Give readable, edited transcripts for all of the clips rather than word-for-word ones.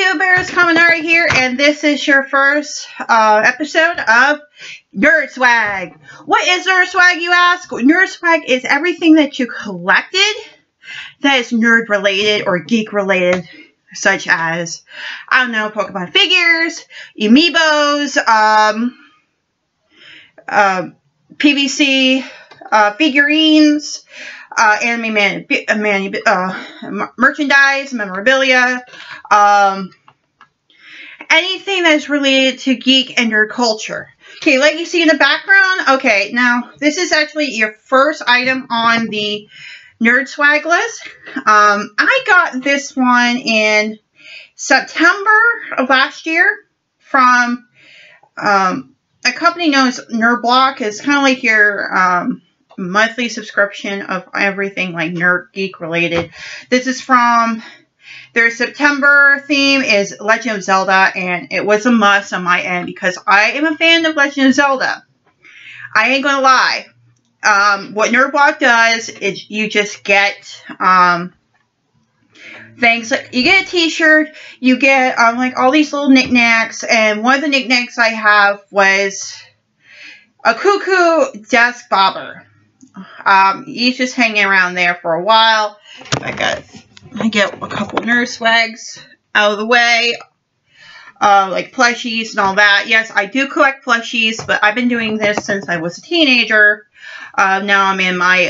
YouTubers, Kaminari here, and this is your first episode of Nerd Swag. What is Nerd Swag, you ask? Nerd Swag is everything that you collected that is nerd related or geek related, such as, I don't know, Pokemon figures, amiibos, PVC figurines, anime merchandise, memorabilia, anything that's related to geek and nerd culture. Okay, like you see in the background, okay, now this is actually your first item on the Nerd Swag list. I got this one in September of last year from a company known as Nerd Block. It's kind of like your monthly subscription of everything like nerd geek related. This is from their September theme is Legend of Zelda, and it was a must on my end because I am a fan of Legend of Zelda. I ain't gonna lie. What Nerd Block does is you just get things like you get a t-shirt, you get like all these little knickknacks, and one of the knickknacks I have was a cuckoo desk bobber. He's just hanging around there for a while. I get a couple Nerd Swags out of the way. Like plushies and all that. Yes, I do collect plushies, but I've been doing this since I was a teenager. Now I'm in my,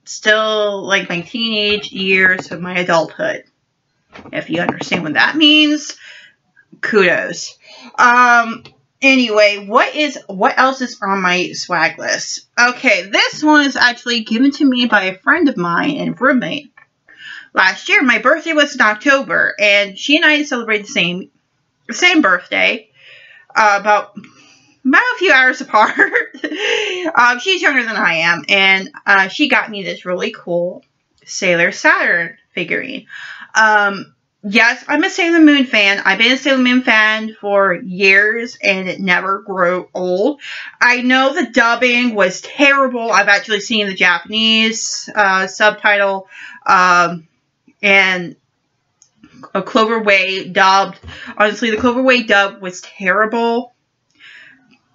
still like my teenage years of my adulthood. If you understand what that means, kudos. Anyway, what else is on my swag list? Okay, this one is actually given to me by a friend of mine and roommate. Last year, my birthday was in October, and she and I celebrated the same birthday, about a few hours apart. She's younger than I am, and she got me this really cool Sailor Saturn figurine. Yes, I'm a Sailor Moon fan. I've been a Sailor Moon fan for years, and it never grew old. I know the dubbing was terrible. I've actually seen the Japanese subtitle, and a Clover Way dubbed. Honestly, the Clover Way dub was terrible.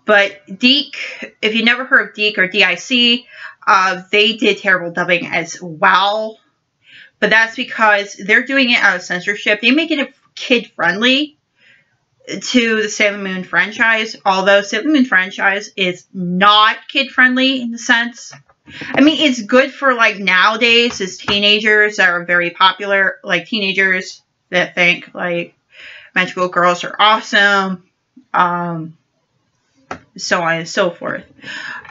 But Deke, if you never heard of Deke or DIC, they did terrible dubbing as well. But that's because they're doing it out of censorship. They make it kid-friendly to the Sailor Moon franchise. Although Sailor Moon franchise is not kid-friendly in the sense. I mean, it's good for, like, nowadays as teenagers that are very popular. Like, teenagers that think, like, magical girls are awesome. So on and so forth.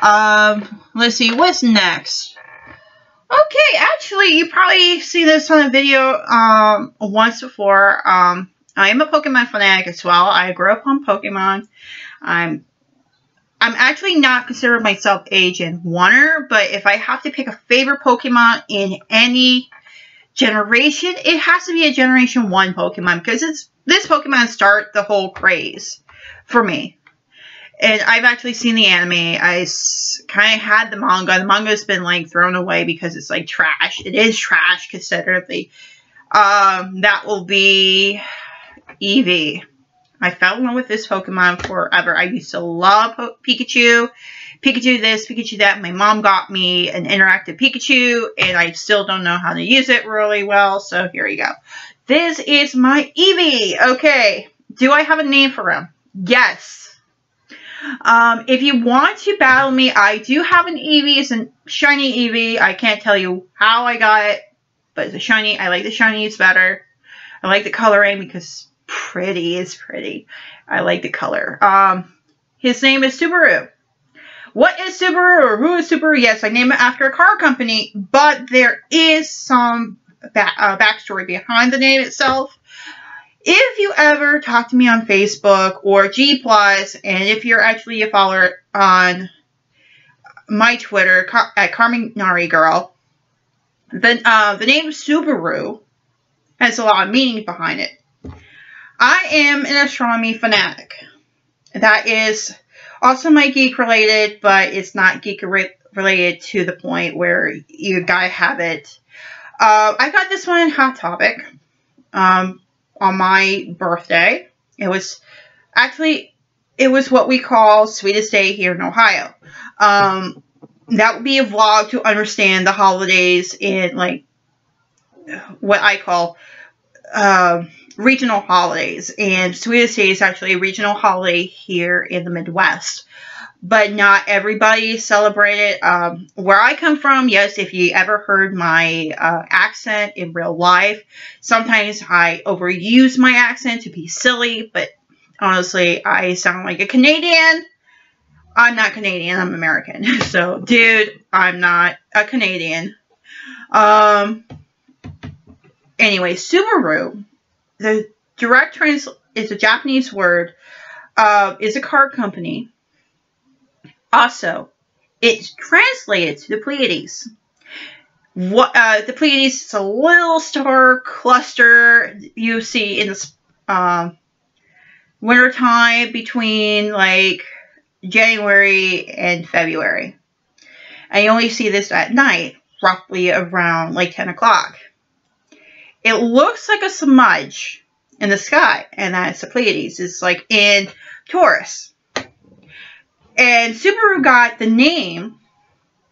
Let's see, what's next? Okay, actually, you probably see this on a video once before. I am a Pokemon fanatic as well. I grew up on Pokemon. I'm actually not considered myself a Gen 1er, but if I have to pick a favorite Pokemon in any generation, it has to be a Generation 1 Pokemon, because this Pokemon started the whole craze for me. And I've actually seen the anime. I kind of had the manga. The manga's been, like, thrown away because it's, like, trash. It is trash, considerably. That will be Eevee. I fell in love with this Pokemon forever. I used to love Pikachu. Pikachu this, Pikachu that. My mom got me an interactive Pikachu, and I still don't know how to use it really well. So, here you go. This is my Eevee. Okay. Do I have a name for him? Yes. If you want to battle me, I do have an Eevee. It's a shiny Eevee. I can't tell you how I got it, but it's a shiny. I like the shinies better. I like the coloring because pretty is pretty. I like the color. His name is Subaru. What is Subaru, or who is Subaru? Yes, I named it after a car company, but there is some backstory behind the name itself. If you ever talk to me on Facebook or G+, and if you're actually a follower on my Twitter at Kaminari Girl, then the name Subaru has a lot of meaning behind it. I am an astronomy fanatic. That is also my geek related, but it's not geek related to the point where you gotta have it I got this one in Hot Topic on my birthday. It was what we call Sweetest Day here in Ohio. That would be a vlog to understand the holidays in, like, what I call regional holidays. And Sweetest Day is actually a regional holiday here in the Midwest. But not everybody celebrate it. Where I come from, yes, if you ever heard my accent in real life, sometimes I overuse my accent to be silly, but honestly, I sound like a Canadian. I'm not Canadian, I'm American. So, dude, I'm not a Canadian. Anyway, Subaru, the direct translation is a Japanese word, is a car company. Also, it's translated to the Pleiades. The Pleiades is a little star cluster you see in the wintertime between, like, January and February. And you only see this at night, roughly around, like, 10 o'clock. It looks like a smudge in the sky, and that's the Pleiades. It's, like, in Taurus. And Subaru got the name,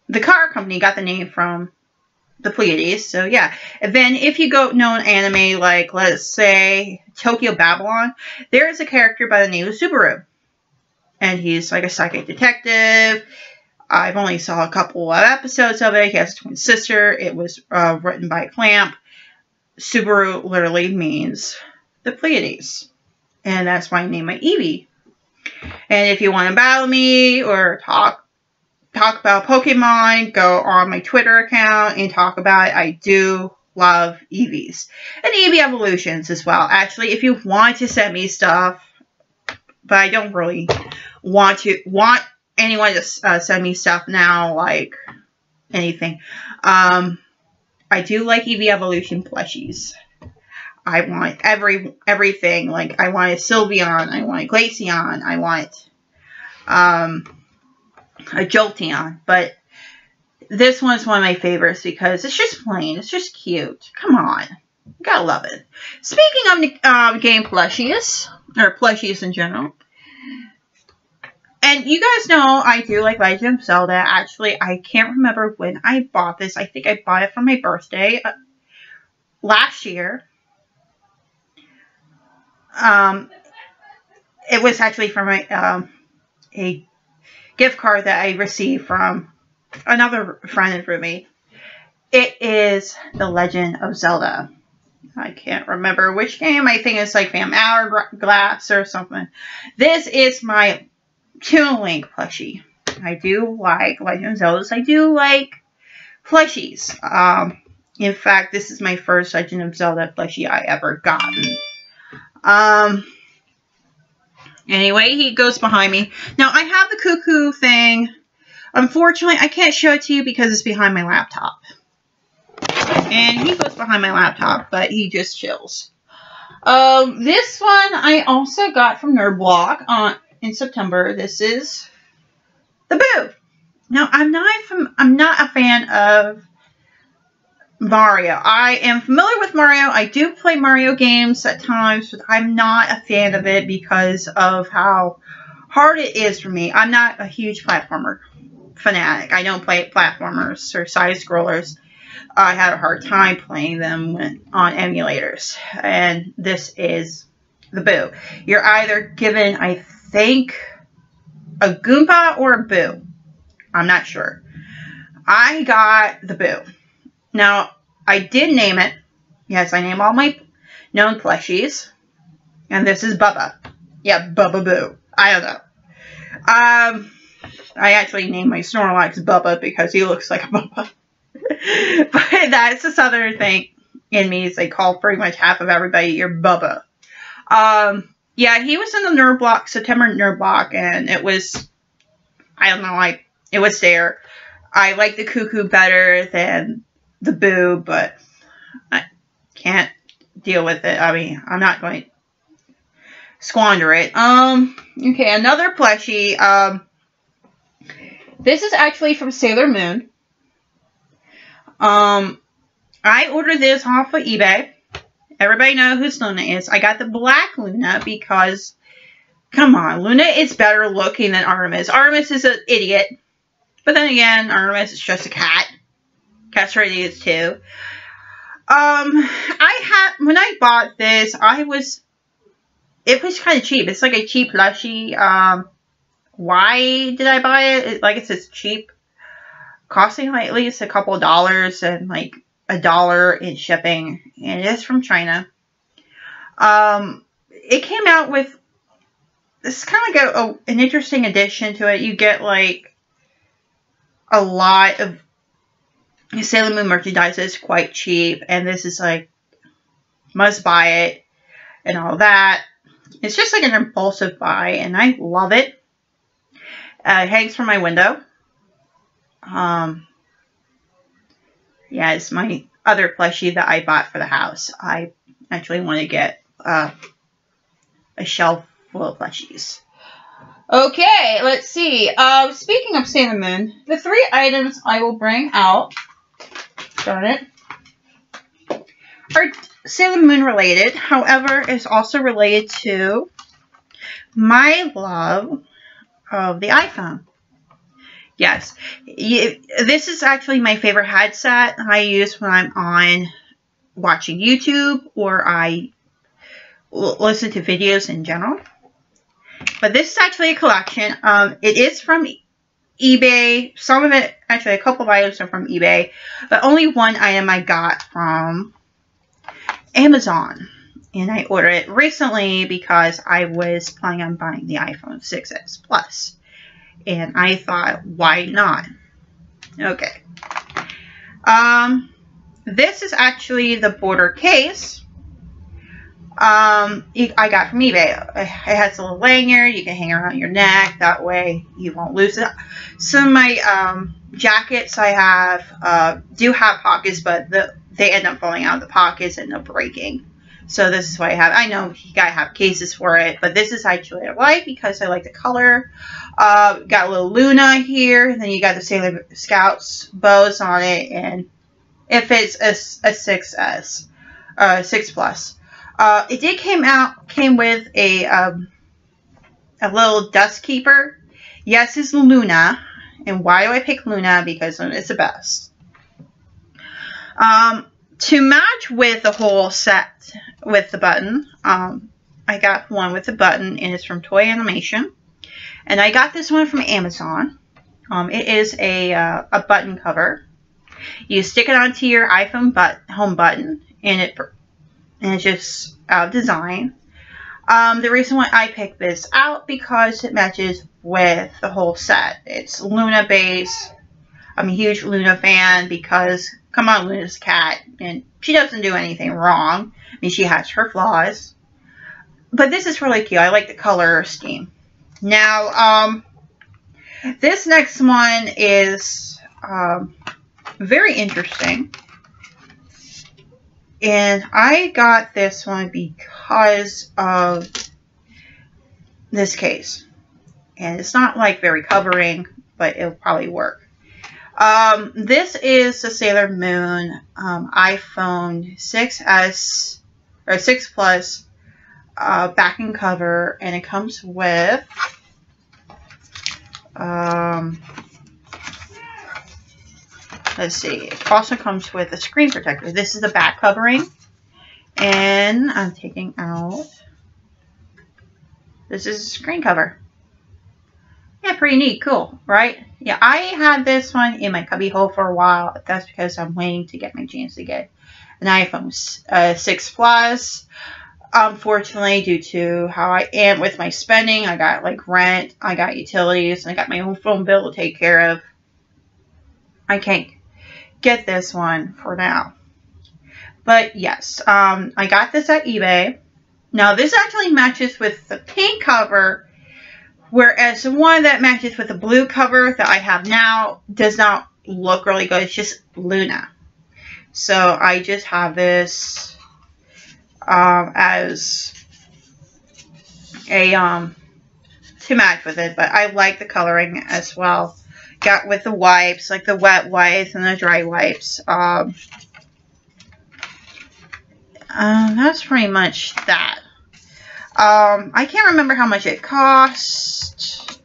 the car company got the name from the Pleiades. So, yeah. And then if you go know an anime like, let's say, Tokyo Babylon, there is a character by the name of Subaru. And he's like a psychic detective. I've only saw a couple of episodes of it. He has a twin sister. It was written by Clamp. Subaru literally means the Pleiades. And that's why I named my Eevee. And if you want to battle me or talk about Pokemon, go on my Twitter account and talk about it. I do love Eevees. And Eevee evolutions as well. Actually, if you want to send me stuff, but I don't really want anyone to send me stuff now, like anything. I do like Eevee evolution plushies. I want everything. Like, I want a Sylveon, I want a Glaceon, I want a Jolteon. But this one's one of my favorites because it's just plain. It's just cute. Come on. You gotta love it. Speaking of game plushies, or plushies in general, and you guys know I do like Legend of Zelda. Actually, I can't remember when I bought this. I think I bought it for my birthday last year. It was actually from a gift card that I received from another friend and roommate. It is The Legend of Zelda. I can't remember which game. I think it's like Phantom Hourglass or something. This is my Toon Link plushie. I do like Legend of Zelda. I do like plushies. In fact, this is my first Legend of Zelda plushie I ever gotten. Anyway, he goes behind me. Now, I have the cuckoo thing. Unfortunately, I can't show it to you because it's behind my laptop. And he goes behind my laptop, but he just chills. This one I also got from Nerd Block in September. This is the Boo. Now, I'm not a fan of Mario. I am familiar with Mario. I do play Mario games at times, but I'm not a fan of it because of how hard it is for me. I'm not a huge platformer fanatic. I don't play platformers or side-scrollers. I had a hard time playing them on emulators. And this is the Boo. You're either given, I think, a Goomba or a Boo. I'm not sure. I got the Boo. Now, I did name it. Yes, I name all my known plushies. And this is Bubba. Yeah, Bubba Boo. I don't know. I actually named my Snorlax Bubba because he looks like a Bubba. But that's the southern thing in me. Is they call pretty much half of everybody your Bubba. Yeah, he was in the Nerd Block, September Nerd Block, and it was, I don't know, it was there. I like the Cuckoo better than the Boo, but I can't deal with it. I mean, I'm not going to squander it. Okay, another plushie. This is actually from Sailor Moon. I ordered this off of eBay. Everybody knows who Luna is. I got the black Luna because, come on, Luna is better looking than Artemis. Artemis is an idiot. But then again, Artemis is just a cat. Cats are idiots too. When I bought this, it was kind of cheap. It's like a cheap plushie. Why did I buy it? Like it says cheap. Costing like at least a couple of dollars and like $1 in shipping. And it is from China. It came out with, this is kind of like an interesting addition to it. You get like a lot of Sailor Moon merchandise is quite cheap, and this is like must buy it and all that. It's just like an impulsive buy, and I love it. It hangs from my window. Yeah, it's my other plushie that I bought for the house. I actually want to get a shelf full of plushies. Okay, let's see. Speaking of Sailor Moon, the 3 items I will bring out, darn it, are Sailor Moon related. However, it's also related to my love of the iPhone. Yes, this is actually my favorite headset I use when I'm on watching YouTube or I listen to videos in general. But this is actually a collection. It is from eBay. Some of it, actually a couple of items are from eBay. But only one item I got from Amazon. And I ordered it recently because I was planning on buying the iPhone 6s Plus. And I thought, why not? Okay. This is actually the border case. I got from eBay. It has a little lanyard you can hang around your neck. That way you won't lose it. Some of my jackets I have do have pockets, but they end up falling out of the pockets and they're breaking. So this is what I have. I know you gotta have cases for it, but this is actually I like because I like the color. Got a little Luna here, and then you got the Sailor Scouts bows on it, and if it's a 6S, 6 Plus. It did came with a little dust keeper. Yes, it's Luna. And why do I pick Luna? Because it's the best. To match with the whole set with the button, I got one with the button, and it's from Toy Animation. And I got this one from Amazon. It is a button cover. You stick it onto your iPhone home button, and it's just out of design. The reason why I picked this out because it matches with the whole set. It's Luna base. I'm a huge Luna fan because, come on, Luna's a cat, and she doesn't do anything wrong. I mean, she has her flaws. But this is really cute. I like the color scheme. Now, this next one is very interesting. And I got this one because of this case. And it's not like very covering, but it'll probably work. This is the Sailor Moon iPhone 6S or 6 Plus backing cover, and it comes with let's see, it also comes with a screen protector. This is the back covering, and I'm taking out, this is a screen cover. Yeah, pretty neat, cool, right? Yeah, I had this one in my cubby hole for a while. That's because I'm waiting to get my chance to get an iPhone 6 Plus. Unfortunately, due to how I am with my spending, I got like rent, I got utilities, and I got my own phone bill to take care of. I can't get this one for now. But yes, I got this at eBay. Now this actually matches with the pink cover, whereas the one that matches with the blue cover that I have now does not look really good. It's just Luna. So I just have this as a to match with it, but I like the coloring as well. Got with the wipes, like the wet wipes and the dry wipes. that's pretty much that. I can't remember how much it cost,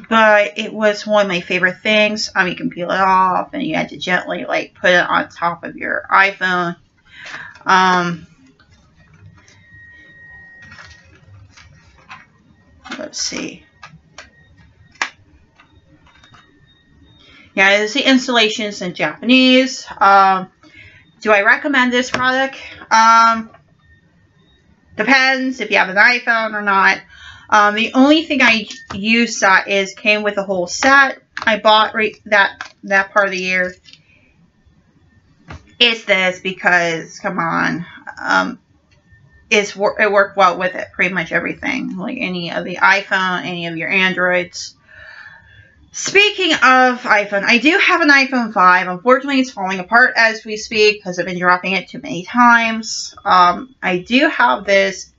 but it was one of my favorite things. You can peel it off, and you had to gently, like, put it on top of your iPhone. Let's see. Yeah, it's the installations in Japanese. Do I recommend this product? Depends if you have an iPhone or not. The only thing I used that is came with a whole set. I bought that part of the year. It's this because, come on, it worked well with it. Pretty much everything, like any of the iPhone, any of your Androids. Speaking of iPhone, I do have an iPhone 5. Unfortunately, it's falling apart as we speak because I've been dropping it too many times. I do have this.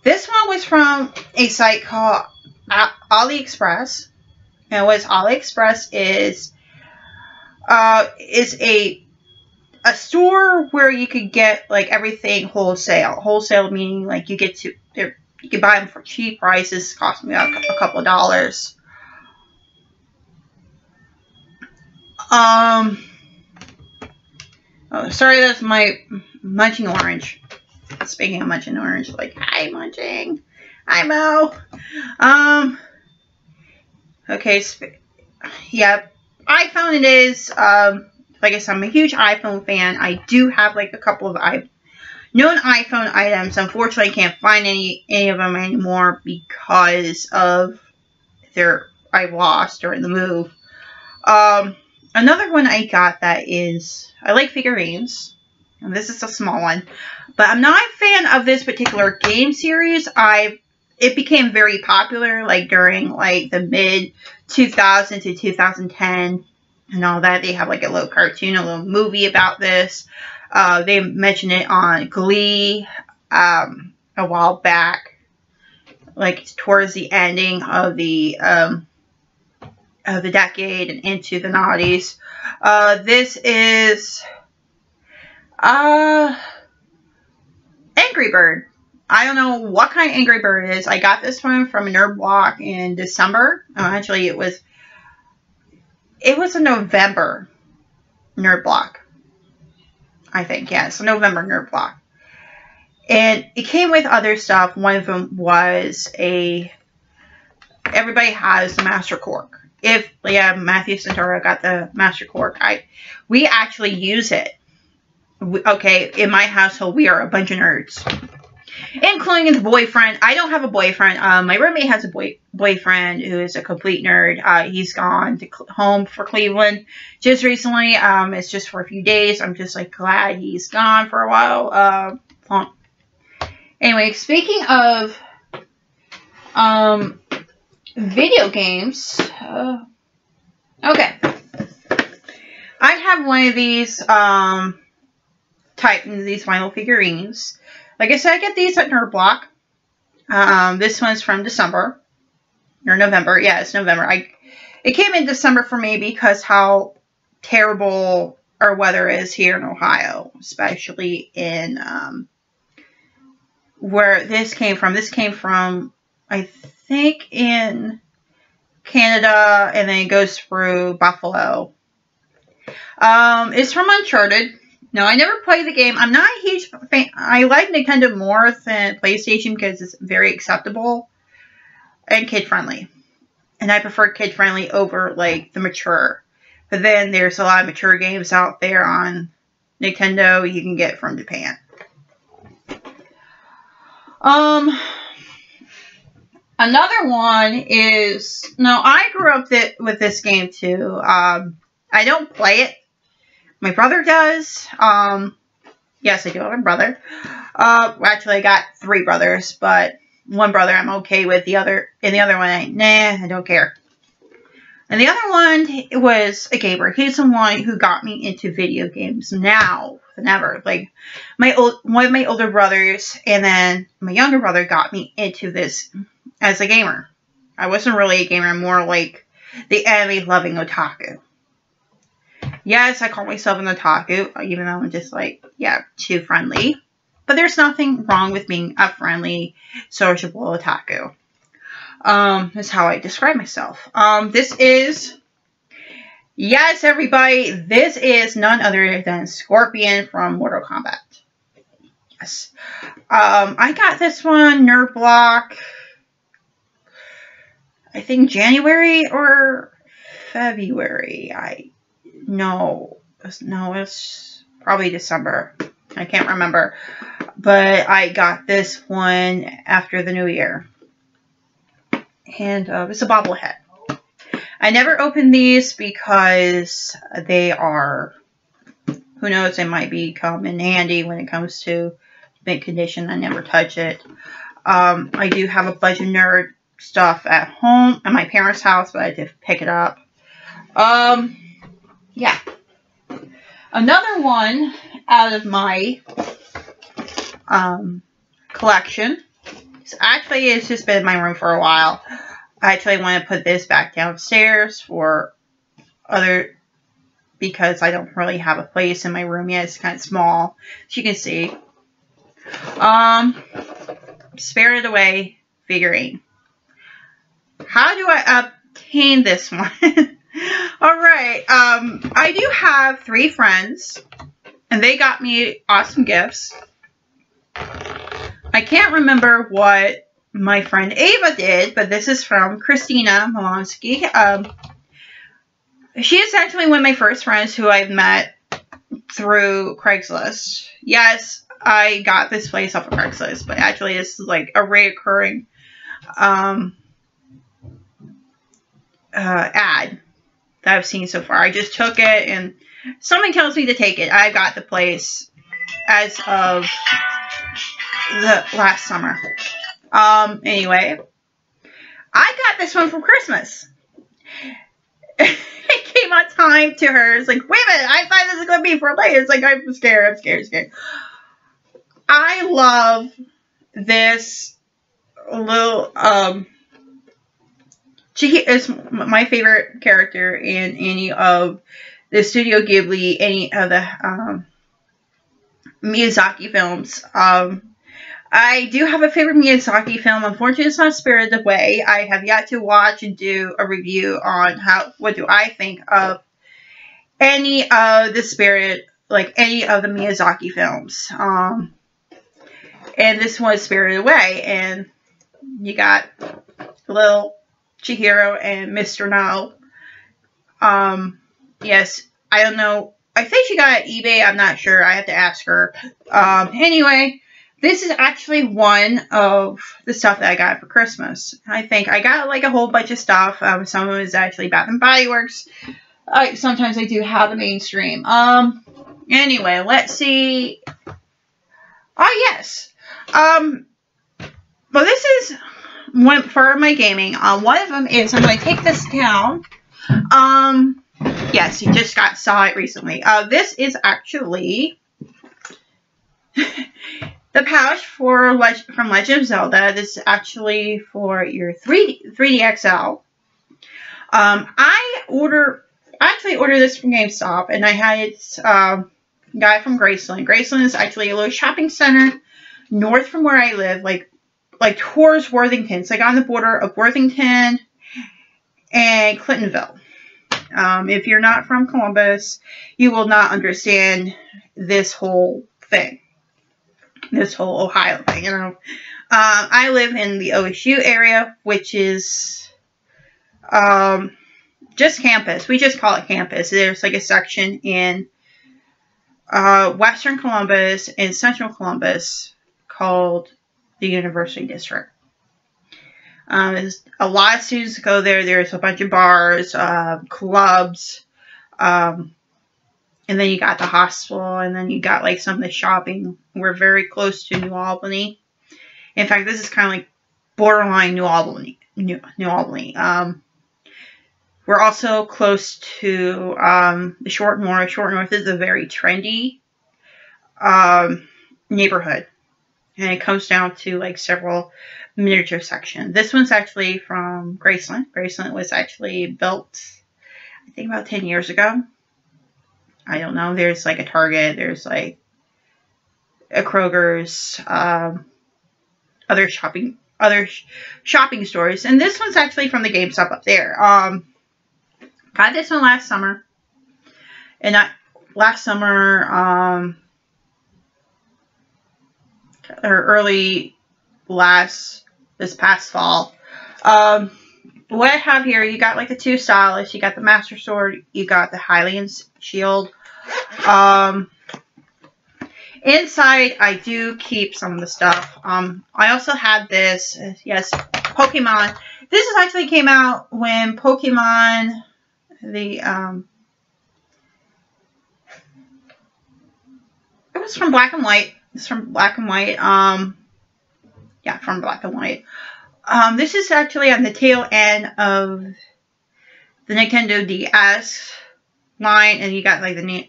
This one was from a site called AliExpress. And what AliExpress is a store where you could get, like, everything wholesale. Wholesale meaning, like, you can buy them for cheap prices. It cost me a couple of dollars. Oh, sorry, that's my munching orange. Speaking of munching orange, like, hi, munching. Hi, Mo. Okay, yeah, iPhone it is. Like I said, I'm a huge iPhone fan. I do have, like, a couple of known iPhone items. Unfortunately, I can't find any of them anymore because of I lost during the move. Another one I got that is, I like figurines, and this is a small one, but I'm not a fan of this particular game series. It became very popular, like, during, like, the mid-2000 to 2010 and all that. They have, like, a little cartoon, a little movie about this. They mentioned it on Glee a while back, like, towards the ending of the decade and into the noughties. This is Angry Bird. I don't know what kind of Angry Bird it is. I got this one from a nerd block in December. Actually, it was a November nerd block. I think, yeah, it's a November nerd block. And it came with other stuff. One of them was everybody has the Master Cork. Matthew Centura got the Master Cork. We actually use it. Okay, in my household, we are a bunch of nerds. Including the boyfriend. I don't have a boyfriend. My roommate has a boyfriend who is a complete nerd. He's gone home for Cleveland just recently. It's just for a few days. I'm just, like, glad he's gone for a while. Anyway, speaking of video games. Okay. I have one of these these vinyl figurines. Like I said, I get these at Nerd Block. This one's from December. Or November. Yeah, it's November. It came in December for me because how terrible our weather is here in Ohio. Especially in where this came from. This came from, I think, in Canada. And then it goes through Buffalo. It's from Uncharted. No, I never played the game. I'm not a huge fan. I like Nintendo more than PlayStation because it's very acceptable and kid-friendly. And I prefer kid-friendly over, like, the mature. But then there's a lot of mature games out there on Nintendo you can get from Japan. Another one is... No, I grew up with this game, too. I don't play it. My brother does. Yes, I do have a brother. Actually, I got 3 brothers, but one brother I'm okay with. The other one, I don't care. And the other one was a gamer. He's the one who got me into video games now than ever. Like, one of my older brothers and then my younger brother got me into this as a gamer. I wasn't really a gamer, more like the anime-loving otaku. Yes, I call myself an otaku, even though I'm just like, yeah, too friendly. But there's nothing wrong with being a friendly, sociable otaku. That's how I describe myself. This is, yes, everybody, this is none other than Scorpion from Mortal Kombat. Yes. I got this one, Nerd Block, I think January or February. No, it's probably December. I can't remember. But I got this one after the new year. And it's a bobblehead. I never opened these because they are, who knows, they might become in handy when it comes to mint condition. I never touch it. I do have a bunch of nerd stuff at home, at my parents' house, but I did pick it up. Yeah. Another one out of my collection. So actually, it's just been in my room for a while. I actually want to put this back downstairs for because I don't really have a place in my room yet. It's kind of small, as you can see. Spirited Away figurine. How do I obtain this one? Alright, I do have 3 friends, and they got me awesome gifts. I can't remember what my friend Ava did, but this is from Christina Malonsky. She is actually one of my first friends who I've met through Craigslist. Yes, I got this place off of Craigslist, but actually this is like a reoccurring ad that I've seen so far. I just took it, and something tells me to take it. I got the place as of the last summer. Anyway, I got this one for Christmas. It came on time to her. It's like, wait a minute, I thought this was going to be for later. It's like, I'm scared. I love this little, she is my favorite character in any of the Studio Ghibli, any of the Miyazaki films. I do have a favorite Miyazaki film. Unfortunately, it's not Spirited Away. I have yet to watch and do a review on what do I think of any of the any of the Miyazaki films. And this one is Spirited Away, and you got little Chihiro and Mr. No. Yes, I don't know. I think she got it at eBay. I'm not sure. I have to ask her. Anyway, this is actually one of the stuff that I got for Christmas. I think I got like a whole bunch of stuff. Some of it is actually Bath and Body Works. Sometimes I do have the mainstream. Anyway, let's see. Oh, yes. Well, this is one for my gaming. One of them is, I'm going to take this down. Yes, you just saw it recently. This is actually the pouch from Legend of Zelda. This is actually for your 3D XL. I actually ordered this from GameStop, and I had it got it from Graceland. Graceland is actually a little shopping center north from where I live, like towards Worthington. It's like on the border of Worthington and Clintonville. If you're not from Columbus, you will not understand this whole thing. This whole Ohio thing, you know. I live in the OSU area, which is just campus. We just call it campus. There's like a section in Western Columbus and Central Columbus called the University District. There's a lot of students go there. There's a bunch of bars, clubs, and then you got the hospital, and then you got like some of the shopping. We're very close to New Albany. In fact, this is kind of like borderline New Albany. New Albany. We're also close to the Short North. Short North is a very trendy neighborhood, and it comes down to like several miniature sections. This one's actually from Graceland. Graceland was actually built, I think, about 10 years ago. I don't know. There's like a Target. There's like a Kroger's, other shopping stores. And this one's actually from the GameStop up there. Got this one last summer. And last summer, or early this past fall. What I have here, you got like the two stylists. You got the Master Sword. You got the Hylian Shield. Inside, I do keep some of the stuff. I also had this, yes, Pokemon. This is actually came out when Pokemon, it was from Black and White. It's from Black and White. Yeah, from Black and White. This is actually on the tail end of the Nintendo DS line, and you got like the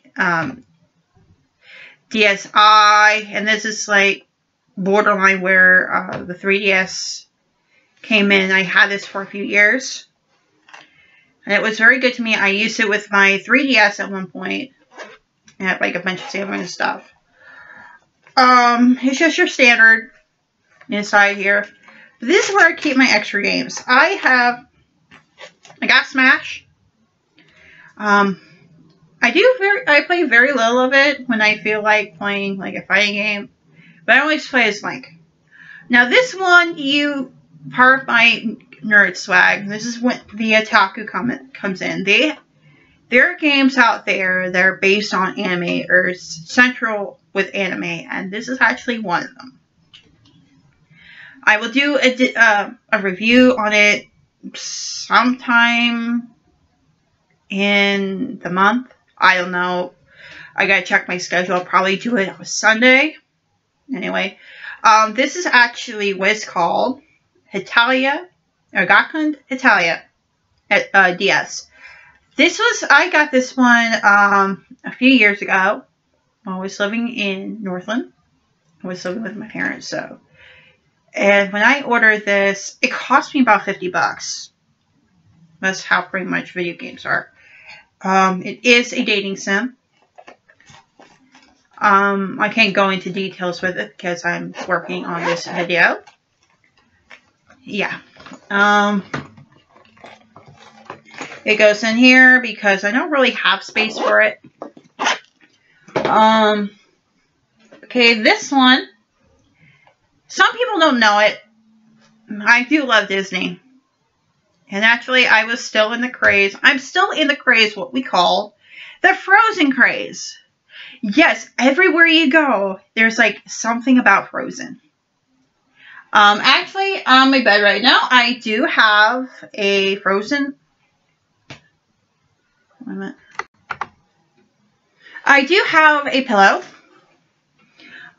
DSi, and this is like borderline where the 3DS came in. I had this for a few years, and it was very good to me. I used it with my 3DS at one point. I had like a bunch of Sailor and stuff. It's just your standard inside here. But this is where I keep my extra games. I got Smash. I play very little of it when I feel like playing like a fighting game. But I always play as Link. Now this one, part of my nerd swag. This is when the otaku comment comes in. There are games out there that are based on anime or central with anime, and this is actually one of them. I will do a review on it sometime in the month. I don't know. I gotta check my schedule. I'll probably do it on Sunday. Anyway, this is actually what it's called. Hitalia, or Gakuen Hitalia at DS. I got this one a few years ago while I was living in Northland. I was living with my parents, so. And when I ordered this, it cost me about $50. That's how pretty much video games are. It is a dating sim. I can't go into details with it because I'm working on this video. Yeah. It goes in here because I don't really have space for it. Okay, this one. Some people don't know it. I do love Disney. And actually, I was still in the craze. I'm still in the craze, what we call the Frozen craze. Yes, everywhere you go, there's like something about Frozen. Actually, on my bed right now, I do have a Frozen. Wait a minute. I do have a pillow.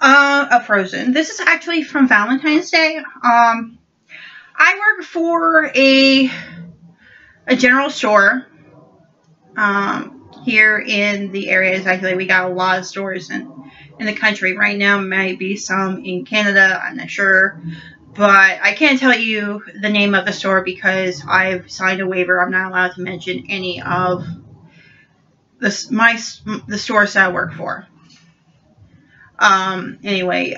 Of Frozen. This is actually from Valentine's Day. I work for a general store here in the areas. Actually, we got a lot of stores in the country. Right now, might be some in Canada. I'm not sure. But I can't tell you the name of the store because I've signed a waiver. I'm not allowed to mention any of the stores that I work for. Anyway,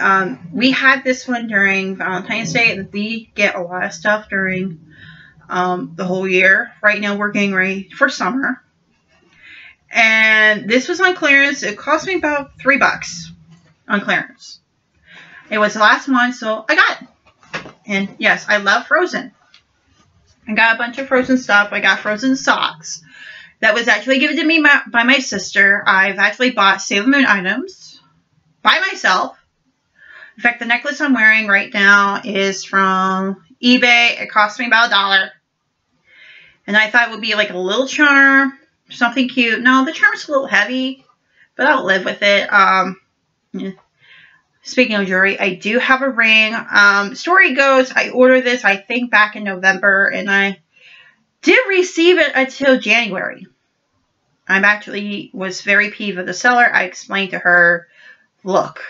we had this one during Valentine's Day, and we get a lot of stuff during the whole year. Right now, we're getting ready for summer. And this was on clearance. It cost me about $3 on clearance. It was the last one, so I got it. And yes, I love Frozen. I got a bunch of Frozen stuff. I got Frozen socks. That was actually given to me by my sister. I've actually bought Sailor Moon items by myself. In fact, the necklace I'm wearing right now is from eBay. It cost me about $1. And I thought it would be like a little charm, something cute. No, the charm's a little heavy, but I'll live with it. Yeah. Speaking of jewelry, I do have a ring. Story goes, I ordered this, I think, back in November, and I did receive it until January. I actually was very peeved with the seller. I explained to her, look,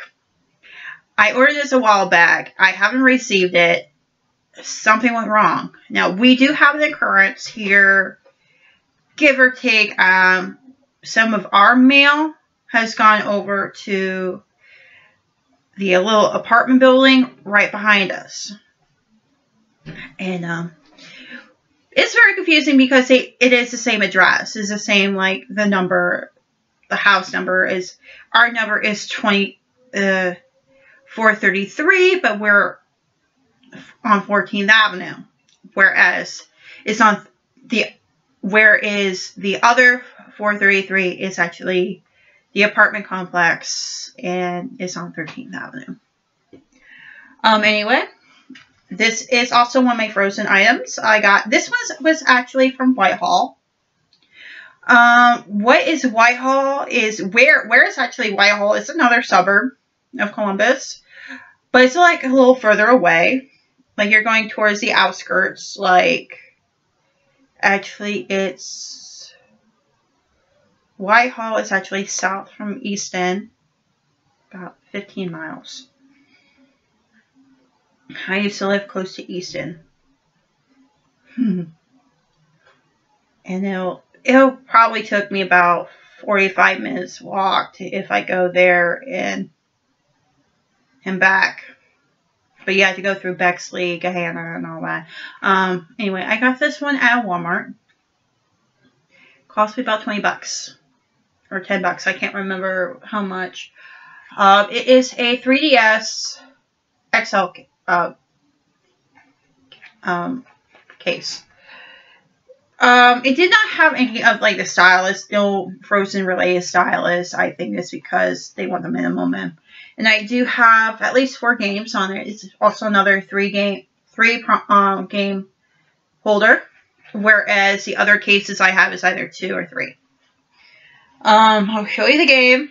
I ordered this a while back. I haven't received it. Something went wrong. Now, we do have an occurrence here, give or take, some of our mail has gone over to the little apartment building right behind us. And it's very confusing because it is the same address. It's the same, like, the number, the house number is, our number is 433, but we're on 14th Avenue. Whereas it's on whereas the other 433 is actually the apartment complex and it's on 13th Avenue. Anyway, this is also one of my frozen items. I got, this one was actually from Whitehall. What is Whitehall is, where is actually Whitehall? It's another suburb of Columbus, but it's like a little further away. Like you're going towards the outskirts, like, actually it's, Whitehall is actually south from Easton, about 15 miles. I used to live close to Easton. And it'll probably took me about 45 minutes walk if I go there and back. But you have to go through Bexley, Gahanna, and all that. Anyway, I got this one at Walmart. Cost me about 20 bucks. Or 10 bucks. I can't remember how much. It is a 3DS XL case. It did not have any of, like, the stylus. No Frozen related stylus. I think it's because they want the minimum in. And I do have at least 4 games on it. It's also another 3 game holder. Whereas the other cases I have is either 2 or 3. I'll show you the game.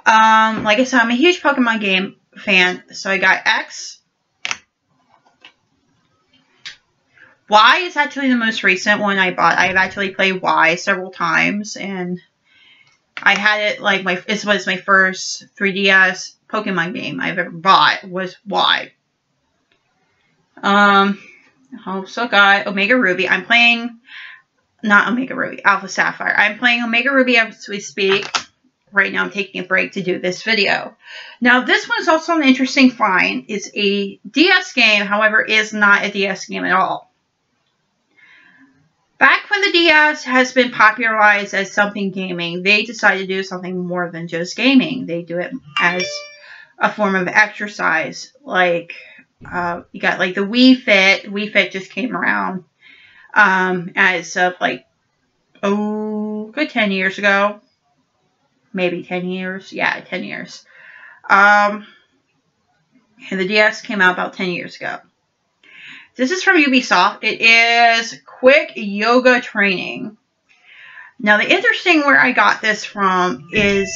Like I said, I'm a huge Pokemon game fan. So I got X. Y is actually the most recent one I bought. I've actually played Y several times. And I had it, like, this was my first 3DS Pokemon game I've ever bought, was Y. Also got Omega Ruby. I'm playing, not Omega Ruby, Alpha Sapphire. I'm playing Omega Ruby as we speak. Right now I'm taking a break to do this video. Now this one's also an interesting find. It's a DS game, however, is not a DS game at all. Back when the DS has been popularized as something gaming, they decided to do something more than just gaming. They do it as a form of exercise. Like, you got, like, the Wii Fit. Wii Fit just came around as of, like, good 10 years ago. Maybe 10 years. Yeah, 10 years. And the DS came out about 10 years ago. This is from Ubisoft. It is Quick Yoga Training. Now, the interesting where I got this from is,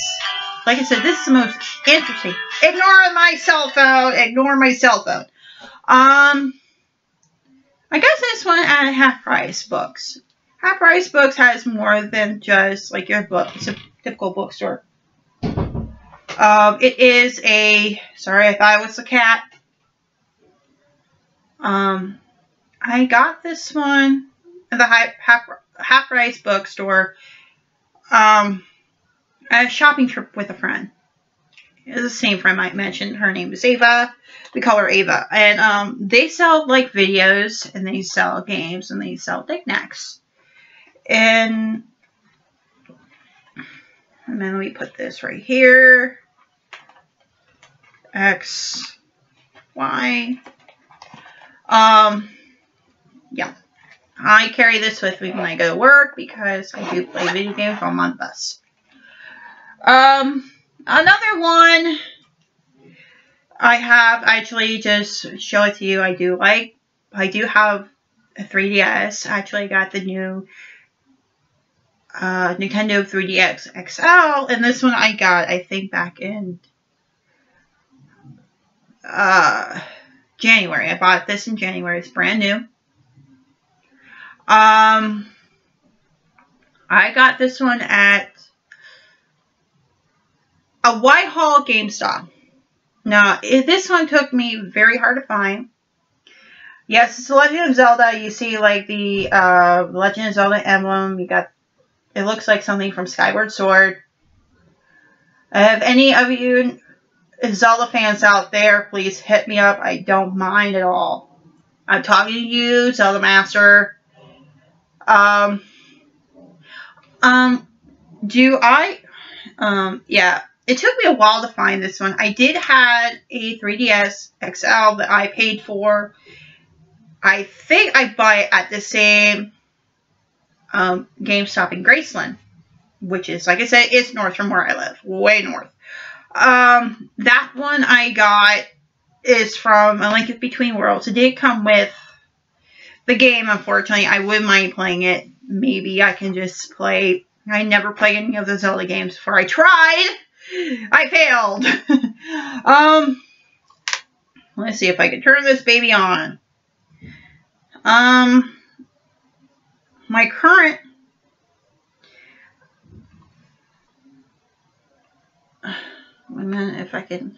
like I said, this is the most interesting. Ignore my cell phone. Ignore my cell phone. I got this one at Half Price Books. Half Price Books has more than just, like, your book. It's a typical bookstore. It is a, sorry, I thought it was a cat. I got this one at the Half Price Bookstore at a shopping trip with a friend. It's the same friend I mentioned. Her name is Ava. We call her Ava. And they sell, like, videos, and they sell games, and they sell knickknacks. And then we put this right here. X, Y. Yeah. I carry this with me when I go to work because I do play video games while I'm on the bus. Another one I have, actually, just show it to you, I do have a 3DS. Actually, I got the new Nintendo 3DS XL, and this one I got, I think, back in January. I bought this in January. It's brand new. I got this one at a Whitehall GameStop. Now, this one took me very hard to find. Yes, it's the Legend of Zelda. You see, like, the Legend of Zelda emblem. You got It looks like something from Skyward Sword. If any of you Zelda fans out there, please hit me up. I don't mind at all. I'm talking to you, Zelda Master. Yeah. It took me a while to find this one. I did have a 3DS XL that I paid for. I think I bought it at the same GameStop in Graceland, which is, like I said, it's north from where I live. Way north. That one I got is from A Link Between Worlds. It did come with the game, unfortunately. I wouldn't mind playing it. Maybe I can just play. I never played any of the Zelda games before. I tried. I failed. Let's see if I can turn this baby on. My current. Wait a minute, if I can.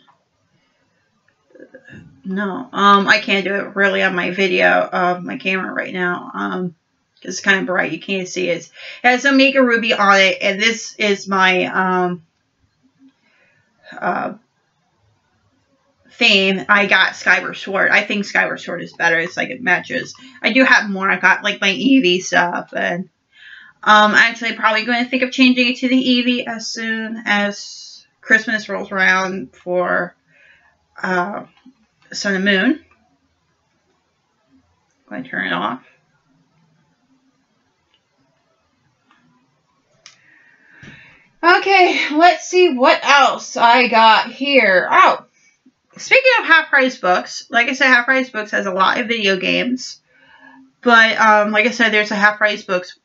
No, I can't do it really on my video of my camera right now. Because it's kind of bright, you can't see it. It has Omega Ruby on it, and this is my theme. I got Skyward Sword. I think Skyward Sword is better. It's like it matches. I do have more. I got like my Eevee stuff, and actually probably going to think of changing it to the Eevee as soon as Christmas rolls around for Sun and Moon. I'm going to turn it off. Okay, let's see what else I got here. Oh, speaking of half-price books, like I said, half-price books has a lot of video games. But, like I said, there's a half-price books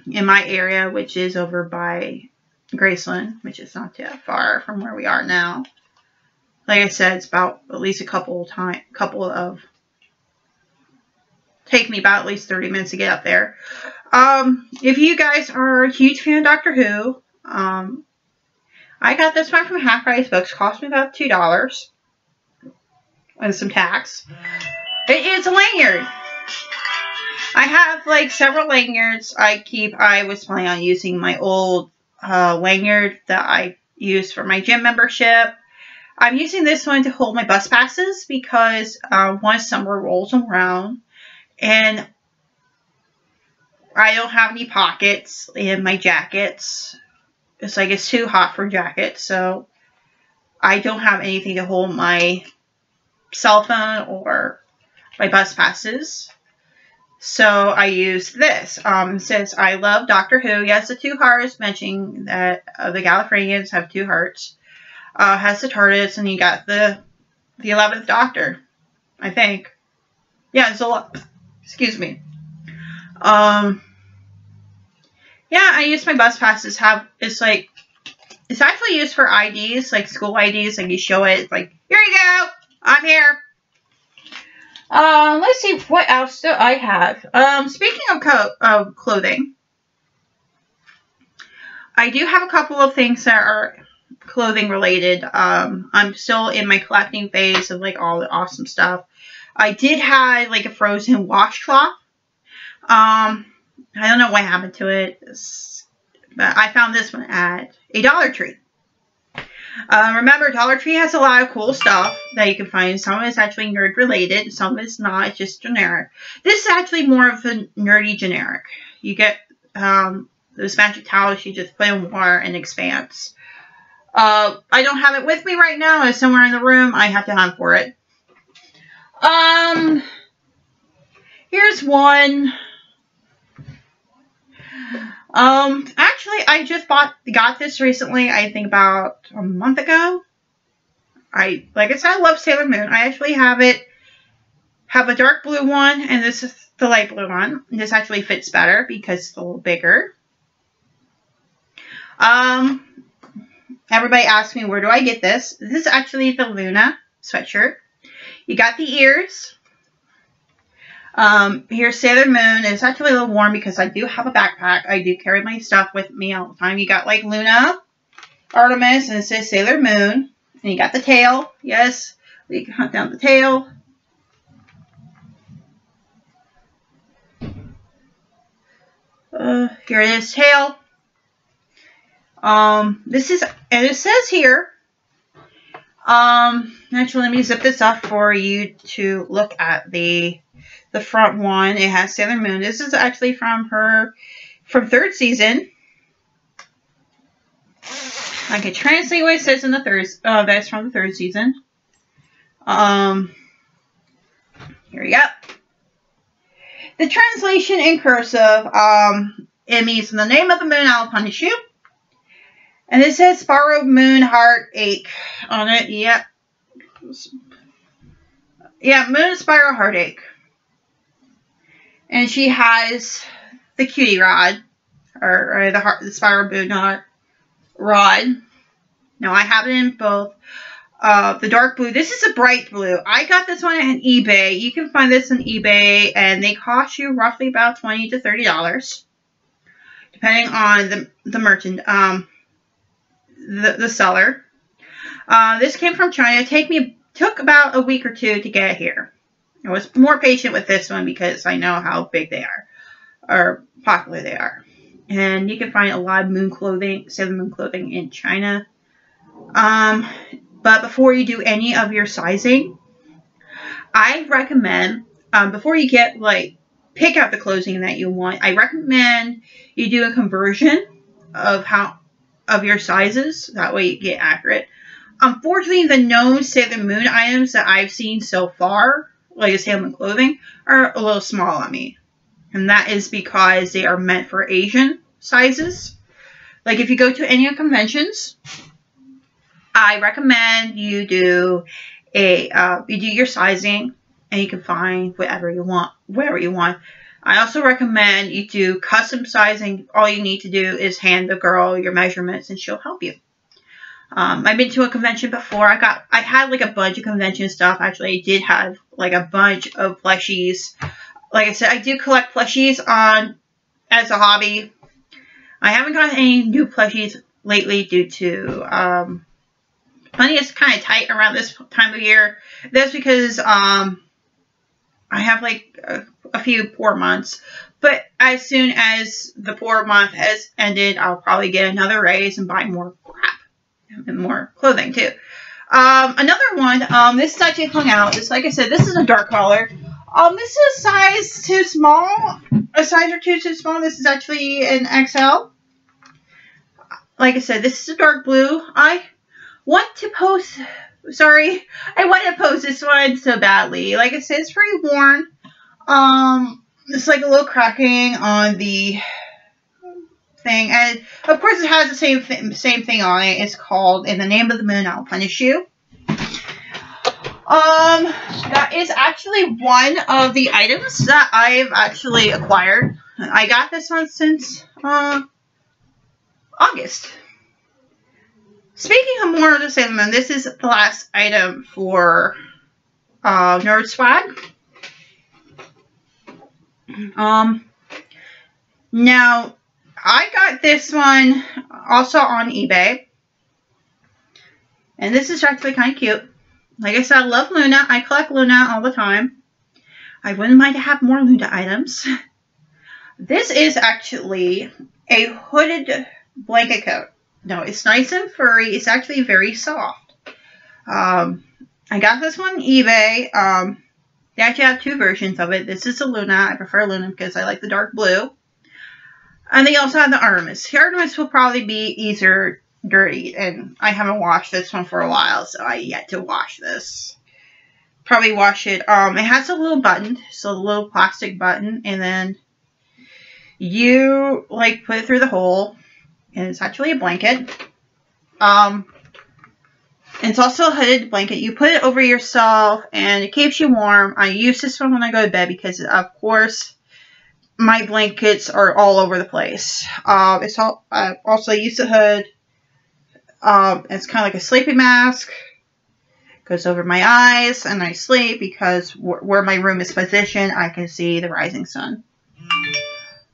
in my area, which is over by Graceland, which is not too far from where we are now. Like I said, it's about at least take me about at least 30 minutes to get up there. If you guys are a huge fan of Doctor Who, I got this one from Half Price Books. Cost me about $2 and some tax. It is a lanyard. I have like several lanyards I was planning on using my old lanyard that I used for my gym membership. I'm using this one to hold my bus passes because once summer rolls around and I don't have any pockets in my jackets. It's like it's too hot for jackets, so I don't have anything to hold my cell phone or my bus passes. So I use this. Since I love Doctor Who, yes, the 2 hearts, mentioning that the Gallifreyans have 2 hearts. Has the TARDIS, and you got the 11th Doctor, I think. Yeah, it's a lot. Excuse me. Yeah, I use my bus passes. It's actually used for IDs, like school IDs. Like you show it, it's like, here you go, I'm here. Let's see what else do I have. Speaking of clothing, I do have a couple of things that are clothing related. I'm still in my collecting phase of like all the awesome stuff. I did have like a Frozen washcloth. I don't know what happened to it, but I found this one at a Dollar Tree. Remember, Dollar Tree has a lot of cool stuff that you can find. Some of it's actually nerd related, some of it's not. It's just generic. This is actually more of a nerdy generic. You get those magic towels, you just put in water and expands. I don't have it with me right now. It's somewhere in the room. I have to hunt for it. Here's one. Actually, I just got this recently, I think about a month ago. Like I said, I love Sailor Moon. I actually have a dark blue one, and this is the light blue one. This actually fits better because it's a little bigger. Everybody asks me, where do I get this? This is actually the Luna sweatshirt. You got the ears. Here's Sailor Moon. It's actually a little warm because I do have a backpack. I do carry my stuff with me all the time. You got like Luna, Artemis, and it says Sailor Moon. And you got the tail. Yes, we can hunt down the tail. Here it is, tail. This is, and it says here, actually, let me zip this up for you to look at the front one. It has Sailor Moon. This is actually from third season. I can translate what it says in the that's from the third season. Here we go. The translation in cursive, it means, in the name of the moon, I'll punish you. And it says Spiral Moon Heartache on it. Yep. Yeah, Moon Spiral Heartache. And she has the cutie rod, or the Spiral Moon rod. Now, I have it in both. The dark blue. This is a bright blue. I got this one on eBay. You can find this on eBay, and they cost you roughly about $20 to $30, depending on the merchant, the seller. This came from China. Took about a week or two to get here. I was more patient with this one because I know how big they are, or popular they are. And you can find a lot of moon clothing, Sailor Moon clothing in China. But before you do any of your sizing, I recommend, before you pick out the clothing that you want, I recommend you do a conversion of your sizes. That way you get accurate. Unfortunately, the known Sailor Moon items that I've seen so far, like the Sailor Moon clothing, are a little small on me. And that is because they are meant for Asian sizes. Like if you go to any conventions, I recommend you do your sizing, and you can find whatever you want, wherever you want. I also recommend you do custom sizing. All you need to do is hand the girl your measurements, and she'll help you. I've been to a convention before. I had like a bunch of convention stuff. Actually, I did have like a bunch of plushies. Like I said, I do collect plushies as a hobby. I haven't gotten any new plushies lately due to money is kind of tight around this time of year. That's because I have like a few poor months. But as soon as the poor month has ended, I'll probably get another raise and buy more crap and more clothing too. Another one, this is actually hung out. This, like I said, this is a dark color. This is a size too small. A size or two too small. This is actually an XL. Like I said, this is a dark blue. I want to post this one so badly. Like I said, it's pretty worn. It's like a little cracking on the thing, and of course it has the same thing on it. It's called "In the Name of the Moon, I'll Punish You." That is actually one of the items that I've actually acquired. I got this one since August. Speaking of more of the Sailor Moon, this is the last item for Nerd Swag. Now, I got this one also on eBay. And this is actually kind of cute. Like I said, I love Luna. I collect Luna all the time. I wouldn't mind to have more Luna items. This is actually a hooded blanket coat. No, it's nice and furry. It's actually very soft. I got this one on eBay. They actually have two versions of it. This is a Luna. I prefer Luna because I like the dark blue. And they also have the Artemis. The Artemis will probably be easier dirty, and I haven't washed this one for a while, so I yet to wash this. Probably wash it. It has a little button, so a little plastic button, and then you like put it through the hole, and it's actually a blanket. It's also a hooded blanket. You put it over yourself, and it keeps you warm. I use this one when I go to bed because, of course, my blankets are all over the place. I also use the hood. It's kind of like a sleeping mask. Goes over my eyes, and I sleep because where my room is positioned, I can see the rising sun.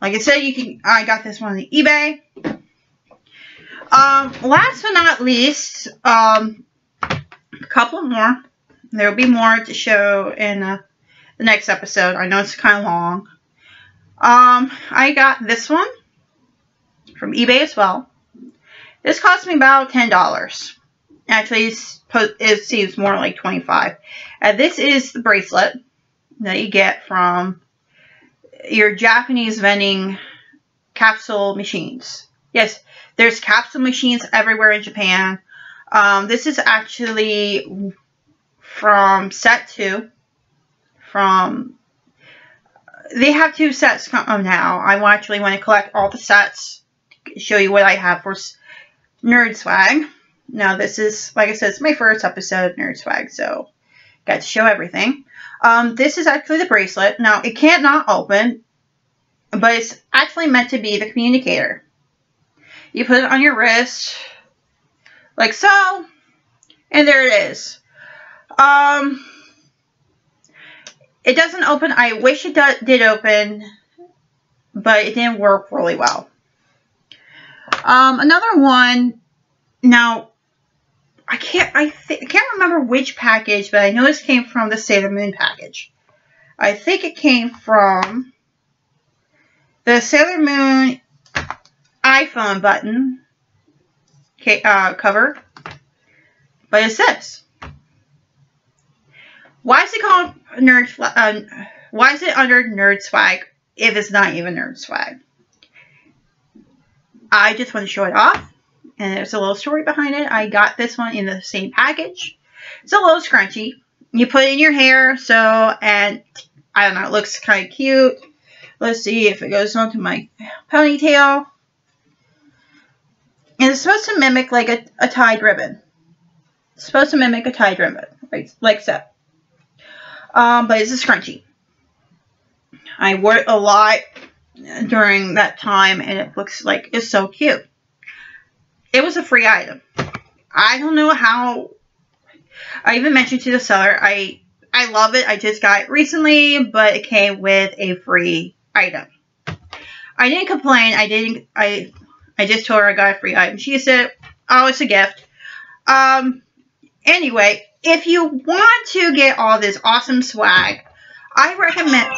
Like I said, I got this one on eBay. Last but not least, a couple more. There will be more to show in the next episode. I know it's kind of long. I got this one from eBay as well. This cost me about $10. Actually, it seems more like $25. This is the bracelet that you get from your Japanese vending capsule machines. Yes, there's capsule machines everywhere in Japan. This is actually from set 2. They have 2 sets now. I actually want to collect all the sets. Show you what I have for Nerd Swag. Now this is, like I said, it's my first episode of Nerd Swag, so got to show everything. This is actually the bracelet. Now it can't not open, but it's actually meant to be the communicator. You put it on your wrist, like so, and there it is. It doesn't open. I wish it did open, but it didn't work really well. Another one. Now, I can't remember which package, but I know this came from the Sailor Moon package. I think it came from the Sailor Moon iPhone button cover. But it's this. Why is it called why is it under Nerd Swag if it's not even Nerd Swag? I just want to show it off. And there's a little story behind it. I got this one in the same package. It's a little scrunchy. You put it in your hair, and I don't know, it looks kind of cute. Let's see if it goes onto my ponytail. And it's supposed to mimic like a tied ribbon. It's supposed to mimic a tied ribbon, like so. But it's a scrunchie. I wore it a lot during that time, and it looks like it's so cute. It was a free item. I don't know how. I even mentioned to the seller, I love it. I just got it recently, but it came with a free item. I didn't complain. I just told her I got a free item. She said, oh, it's a gift. Anyway, if you want to get all this awesome swag, I recommend...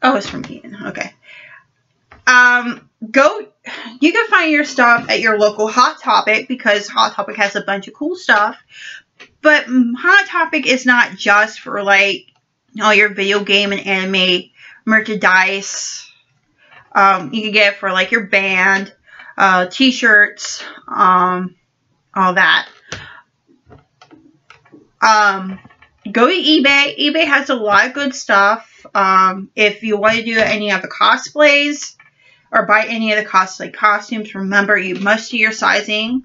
Oh, it's from Ian. Okay. You can find your stuff at your local Hot Topic, because Hot Topic has a bunch of cool stuff. But Hot Topic is not just for like all your video game and anime merchandise. You can get it for like your band, t-shirts, all that. Go to eBay. eBay has a lot of good stuff. If you want to do any of the cosplays or buy any of the cosplay costumes, remember you must do your sizing,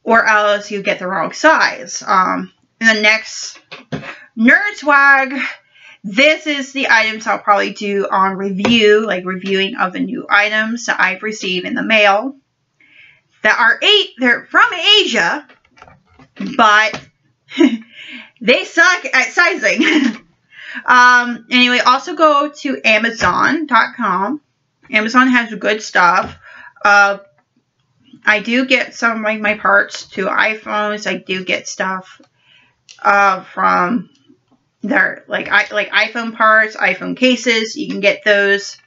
or else you get the wrong size. In the next Nerd Swag, this is the items I'll probably do on review, like reviewing of the new items that I've received in the mail that they're from Asia, but they suck at sizing. Anyway, also go to Amazon.com. Amazon has good stuff. I do get some of like my parts to iPhones. I do get stuff from their like iPhone parts, iPhone cases. You can get those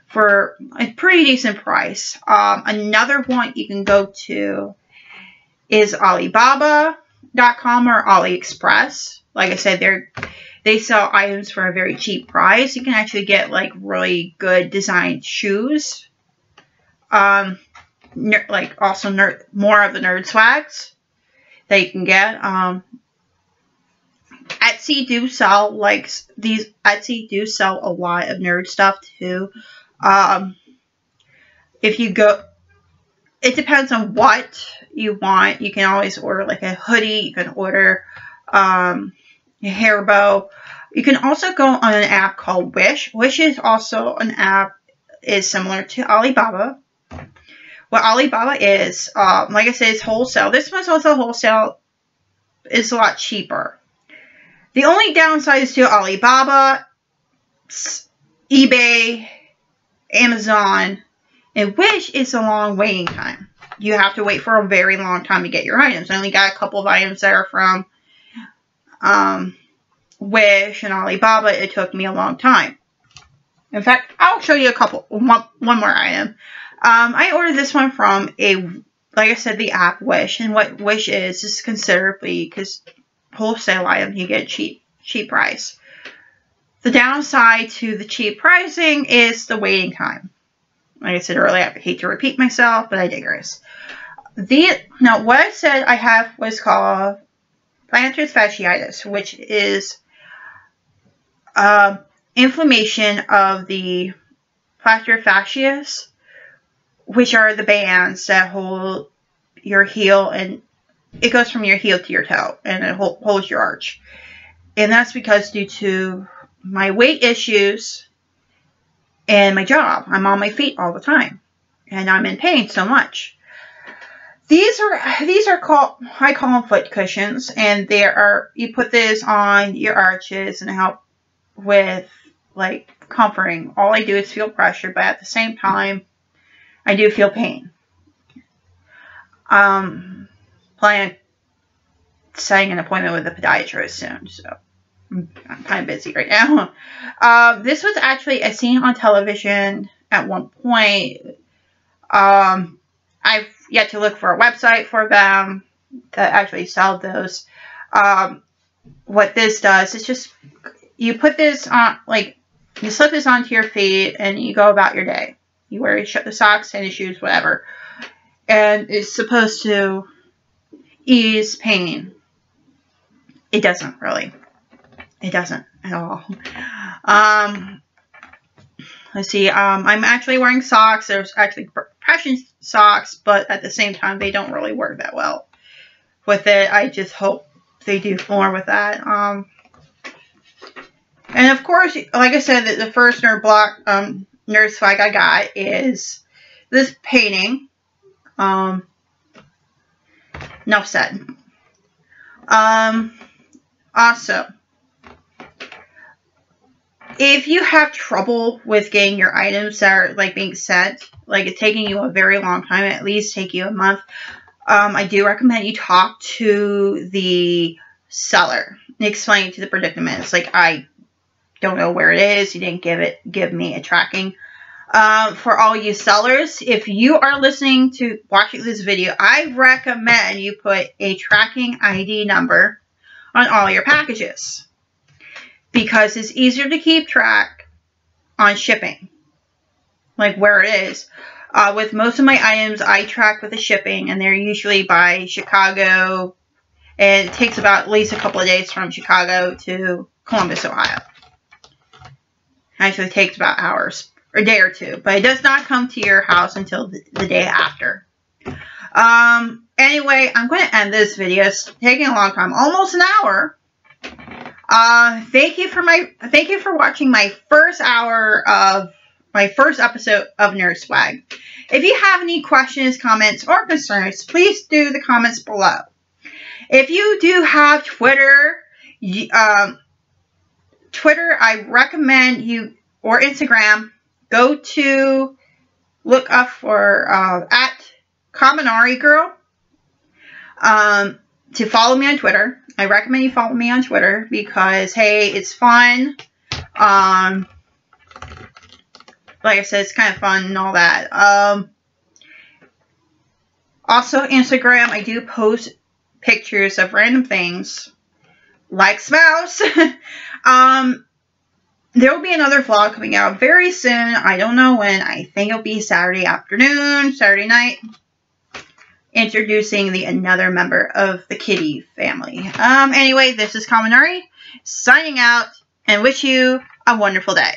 for a pretty decent price. Another one you can go to is Alibaba.com or AliExpress. Like I said, they sell items for a very cheap price. You can actually get like really good designed shoes. Like also more of the nerd swags that you can get. Etsy do sell Etsy do sell a lot of nerd stuff too. If you go, it depends on what you want. You can always order like a hoodie. You can order a hair bow. You can also go on an app called Wish. Wish is also an app is similar to Alibaba. What Alibaba is, like I said, it's wholesale. This one's also wholesale. It's a lot cheaper. The only downside is to Alibaba, eBay, Amazon, and Wish is a long waiting time. You have to wait for a very long time to get your items. I only got a couple of items that are from Wish and Alibaba. It took me a long time. In fact, I'll show you one more item. I ordered this one from like I said, the app Wish. And what Wish is considerably, because wholesale item, you get cheap price. The downside to the cheap pricing is the waiting time. Like I said earlier, I hate to repeat myself, but I digress. Now, what I said I have was called plantar fasciitis, which is inflammation of the plantar fascias, which are the bands that hold your heel, and it goes from your heel to your toe, and it holds your arch. And that's because due to my weight issues and my job, I'm on my feet all the time, and I'm in pain so much. These are called, I call them foot cushions, and you put this on your arches and help with like comforting. All I do is feel pressure, but at the same time, I do feel pain. Planning on setting an appointment with a podiatrist soon, so I'm kind of busy right now. This was actually a scene on television at one point. I've yet to look for a website for them that actually sell those. What this does is just, you put this on, like, you slip this onto your feet and you go about your day. You wear the socks, tennis shoes, whatever. And it's supposed to ease pain. It doesn't really. It doesn't at all. Let's see. I'm actually wearing socks. There's actually compression socks, but at the same time, they don't really work that well with it. I just hope they do more with that. And of course, like I said, the first nurse swag I got is this painting. Enough said. Also, if you have trouble with getting your items that are like being sent, like it's taking you a very long time, at least take you a month, I do recommend you talk to the seller and explain to the predicament. It's like, I don't know where it is. You didn't give me a tracking. For all you sellers, if you are watching this video, I recommend you put a tracking ID number on all your packages, because it's easier to keep track on shipping, like where it is. With most of my items, I track with the shipping, and they're usually by Chicago, and it takes about at least a couple of days from Chicago to Columbus, Ohio. Actually, it takes about hours, or a day or two, but it does not come to your house until the day after. Anyway, I'm going to end this video. It's taking a long time, almost an hour. Thank you for watching my first hour of my first episode of Nerd Swag. If you have any questions, comments, or concerns, please do the comments below. If you do have Twitter, I recommend you, or Instagram, go to look up for at Kaminari Girl to follow me on Twitter. I recommend you follow me on Twitter because, hey, it's fun. Like I said, it's kind of fun and all that. Also, Instagram, I do post pictures of random things, like smells. There will be another vlog coming out very soon. I don't know when. I think it'll be Saturday afternoon, Saturday night. Introducing another member of the kitty family. Anyway, this is Kaminari, signing out, and wish you a wonderful day.